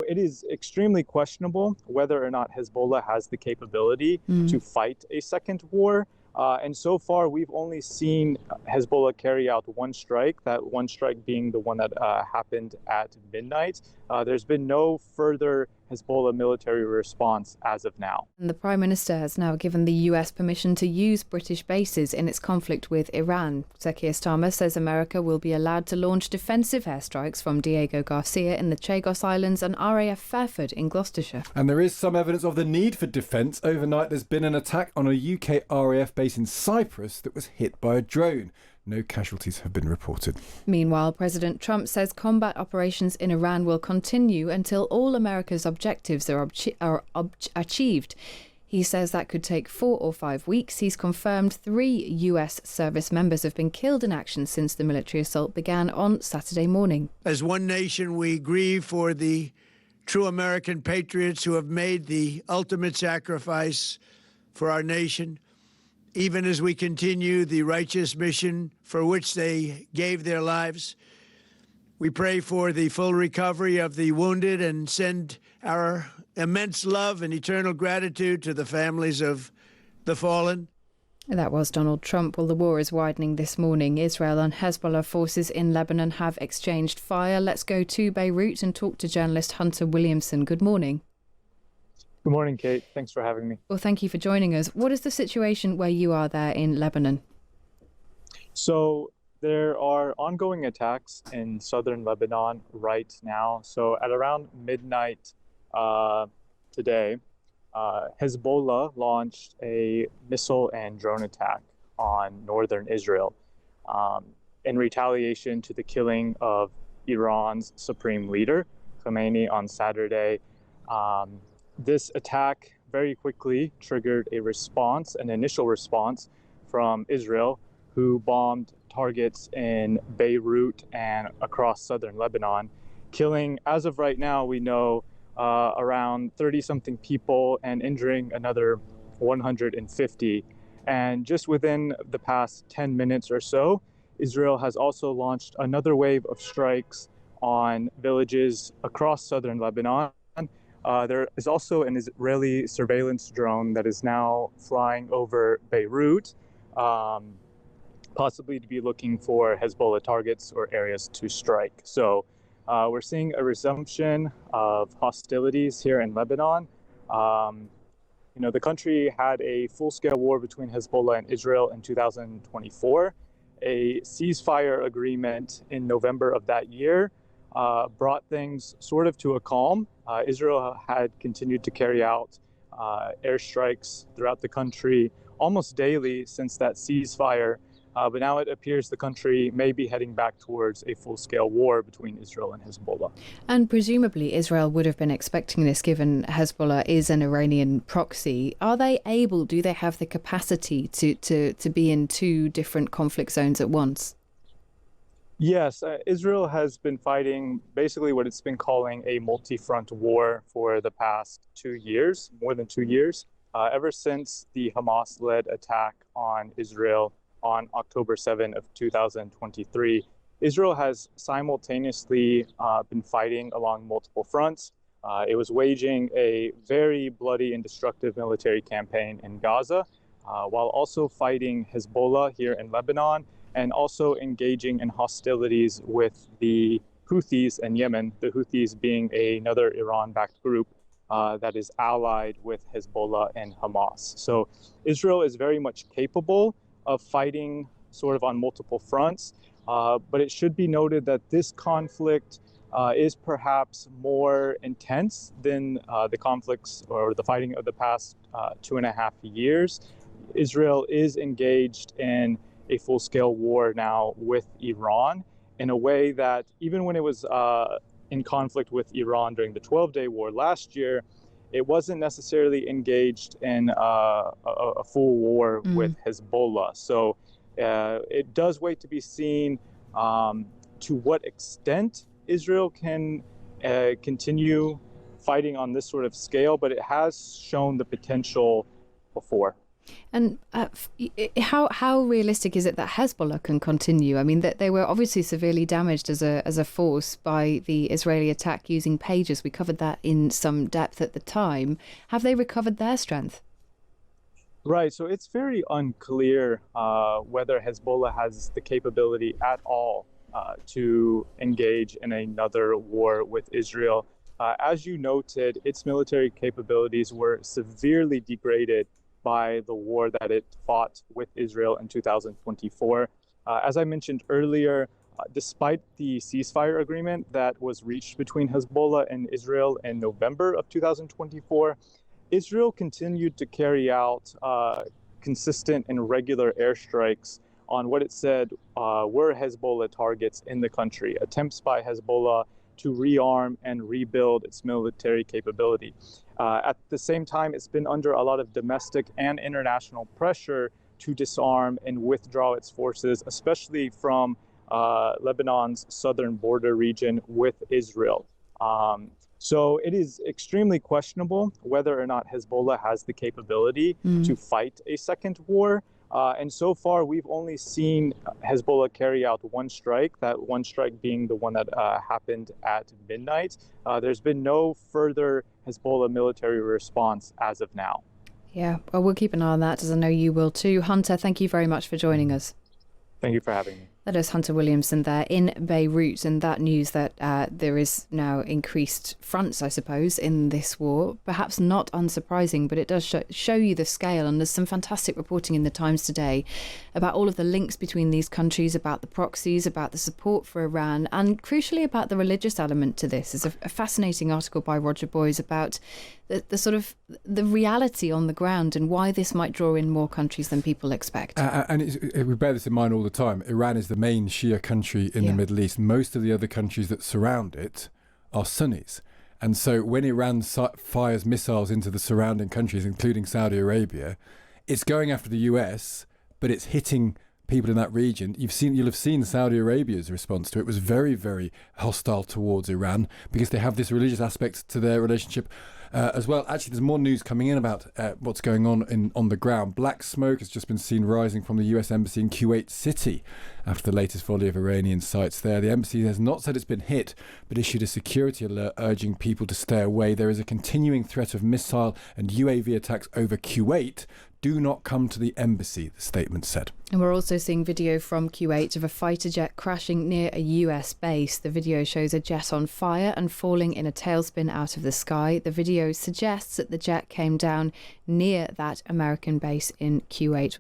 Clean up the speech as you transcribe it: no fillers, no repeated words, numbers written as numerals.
it is extremely questionable whether or not Hezbollah has the capability to fight a second war. And so far, we've only seen Hezbollah carry out one strike, that one strike being the one that happened at midnight. There's been no further Hezbollah military response as of now. And the Prime Minister has now given the US permission to use British bases in its conflict with Iran. Sir Keir Starmer says America will be allowed to launch defensive airstrikes from Diego Garcia in the Chagos Islands and RAF Fairford in Gloucestershire. And there is some evidence of the need for defence. Overnight, there's been an attack on a UK RAF base in Cyprus that was hit by a drone. No casualties have been reported. Meanwhile, President Trump says combat operations in Iran will continue until all America's objectives are achieved. He says that could take 4 or 5 weeks. He's confirmed 3 US service members have been killed in action since the military assault began on Saturday morning. As one nation, we grieve for the true American patriots who have made the ultimate sacrifice for our nation, even as we continue the righteous mission for which they gave their lives. We pray for the full recovery of the wounded and send our immense love and eternal gratitude to the families of the fallen. That was Donald Trump. Well, the war is widening this morning. Israel and Hezbollah forces in Lebanon have exchanged fire. Let's go to Beirut and talk to journalist Hunter Williamson. Good morning. Good morning, Kate. Thanks for having me. Well, thank you for joining us. What is the situation where you are there in Lebanon? So there are ongoing attacks in southern Lebanon right now. So at around midnight today, Hezbollah launched a missile and drone attack on northern Israel in retaliation to the killing of Iran's supreme leader, Khamenei, on Saturday. This attack very quickly triggered an initial response from Israel, who bombed targets in Beirut and across southern Lebanon, killing, as of right now, we know, around 30-something people and injuring another 150. And just within the past 10 minutes or so, Israel has also launched another wave of strikes on villages across southern Lebanon. There is also an Israeli surveillance drone that is now flying over Beirut, possibly to be looking for Hezbollah targets or areas to strike. So we're seeing a resumption of hostilities here in Lebanon. The country had a full-scale war between Hezbollah and Israel in 2024. A ceasefire agreement in November of that year brought things sort of to a calm. Israel had continued to carry out airstrikes throughout the country almost daily since that ceasefire. But now it appears the country may be heading back towards a full-scale war between Israel and Hezbollah. And presumably Israel would have been expecting this, given Hezbollah is an Iranian proxy. Do they have the capacity to be in 2 different conflict zones at once? Yes, Israel has been fighting basically what it's been calling a multi-front war for the past 2 years, more than 2 years, ever since the Hamas-led attack on Israel on October 7 of 2023. Israel has simultaneously been fighting along multiple fronts. It was waging a very bloody and destructive military campaign in Gaza, while also fighting Hezbollah here in Lebanon, and also engaging in hostilities with the Houthis in Yemen, the Houthis being another Iran-backed group that is allied with Hezbollah and Hamas. So Israel is very much capable of fighting sort of on multiple fronts, but it should be noted that this conflict is perhaps more intense than the conflicts or the fighting of the past 2.5 years. Israel is engaged in a full-scale war now with Iran in a way that even when it was in conflict with Iran during the 12-day war last year, it wasn't necessarily engaged in a full war with Hezbollah. So it does wait to be seen to what extent Israel can continue fighting on this sort of scale, but it has shown the potential before. And how realistic is it that Hezbollah can continue? I mean, that they were obviously severely damaged as a force by the Israeli attack using pagers. We covered that in some depth at the time. Have they recovered their strength? Right. So it's very unclear whether Hezbollah has the capability at all to engage in another war with Israel. As you noted, its military capabilities were severely degraded by the war that it fought with Israel in 2024. As I mentioned earlier, despite the ceasefire agreement that was reached between Hezbollah and Israel in November of 2024, Israel continued to carry out consistent and regular airstrikes on what it said were Hezbollah targets in the country, attempts by Hezbollah to rearm and rebuild its military capability. At the same time, it's been under a lot of domestic and international pressure to disarm and withdraw its forces, especially from Lebanon's southern border region with Israel. So it is extremely questionable whether or not Hezbollah has the capability to fight a second war. And so far, we've only seen Hezbollah carry out one strike, that one strike being the one that happened at midnight. There's been no further Hezbollah military response as of now. Yeah, well, we'll keep an eye on that, as I know you will too. Hunter, thank you very much for joining us. Thank you for having me. That is Hunter Williamson there in Beirut, and that news that there is now increased fronts, I suppose, in this war. Perhaps not unsurprising, but it does show you the scale. And there's some fantastic reporting in the Times today about all of the links between these countries, about the proxies, about the support for Iran, and crucially about the religious element to this. There's a fascinating article by Roger Boys about the sort of the reality on the ground and why this might draw in more countries than people expect. And we bear this in mind all the time. Iran is the main Shia country in the Middle East. Most of the other countries that surround it are Sunnis. And so when Iran fires missiles into the surrounding countries, including Saudi Arabia, it's going after the US, but it's hitting people in that region. You'll have seen Saudi Arabia's response to it was very, very hostile towards Iran because they have this religious aspect to their relationship as well. Actually, there's more news coming in about what's going on the ground. Black smoke has just been seen rising from the US Embassy in Kuwait City after the latest volley of Iranian sites there. The embassy has not said it's been hit, but issued a security alert urging people to stay away. There is a continuing threat of missile and UAV attacks over Kuwait. Do not come to the embassy, the statement said. And we're also seeing video from Kuwait of a fighter jet crashing near a US base. The video shows a jet on fire and falling in a tailspin out of the sky. The video suggests that the jet came down near that American base in Kuwait.